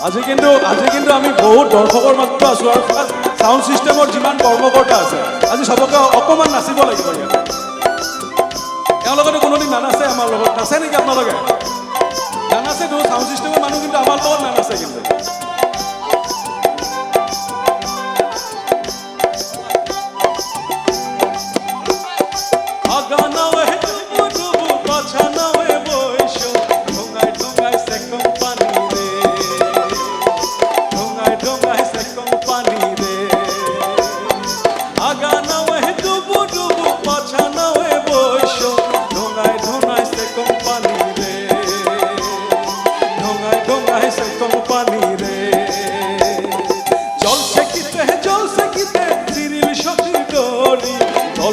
আজি কিন্তু আমি বহুত দৰ্শকৰ মাজত আছো আৰু সাউণ্ড সিস্টেমৰ যিমান কৰ্মকৰ্তা আছে আজি সবকে অকমান নাচিব লাগিব ইয়াত এওঁলোকেতো কোনোদিন নানাচে আমাৰ লগত নাচে নেকি আপোনালোকে নানাচেতো সাউণ্ড সিস্টেমৰ মানুহ কিন্তু আমাৰ লগত নানাচে কিন্তু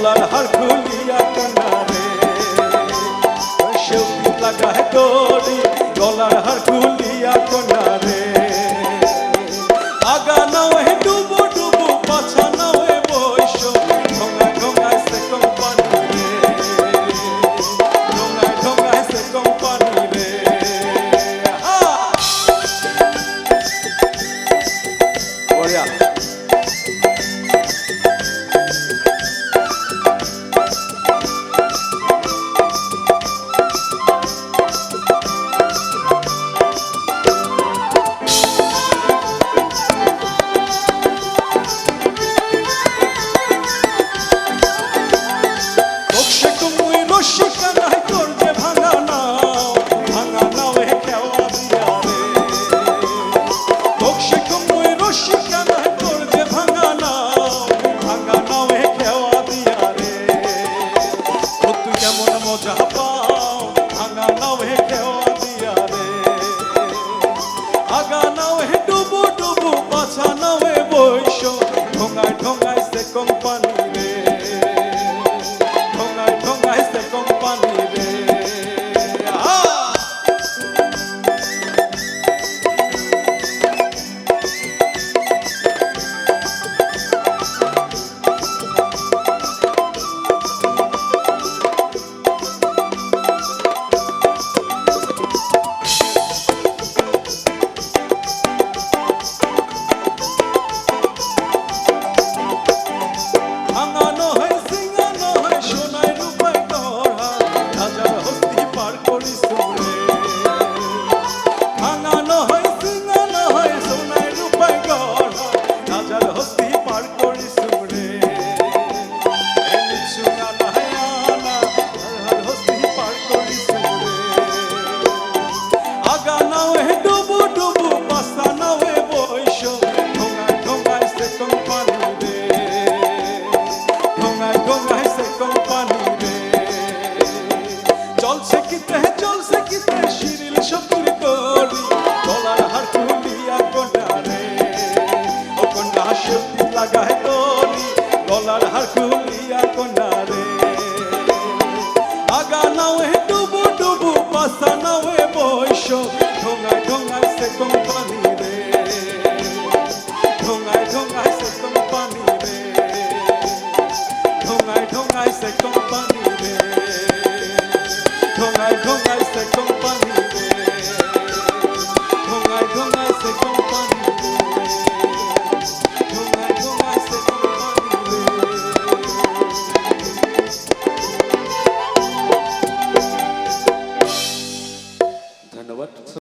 गलार हर खुलिया कनारे शौकी लगा है डोरी गलार हर खुलिया कनारे आगा नाव है डूबो डूबो पाछा नाव है बोइशो ढोंगा ढोंगा से कंपनी रे ढोंगा ढोंगा से कंपनी रे बढ़िया लगा है डोरी गलार हर खुलिया कनारे आगा नाव है डुबु डुबु पासा नाव है बोइशो ढोंगा ढोंगा से कंपनी रे ढोंगा ढोंगा से कंपनी रे ढोंगा ढोंगा से कंपनी रे ढोंगा ढोंगा से कंपनी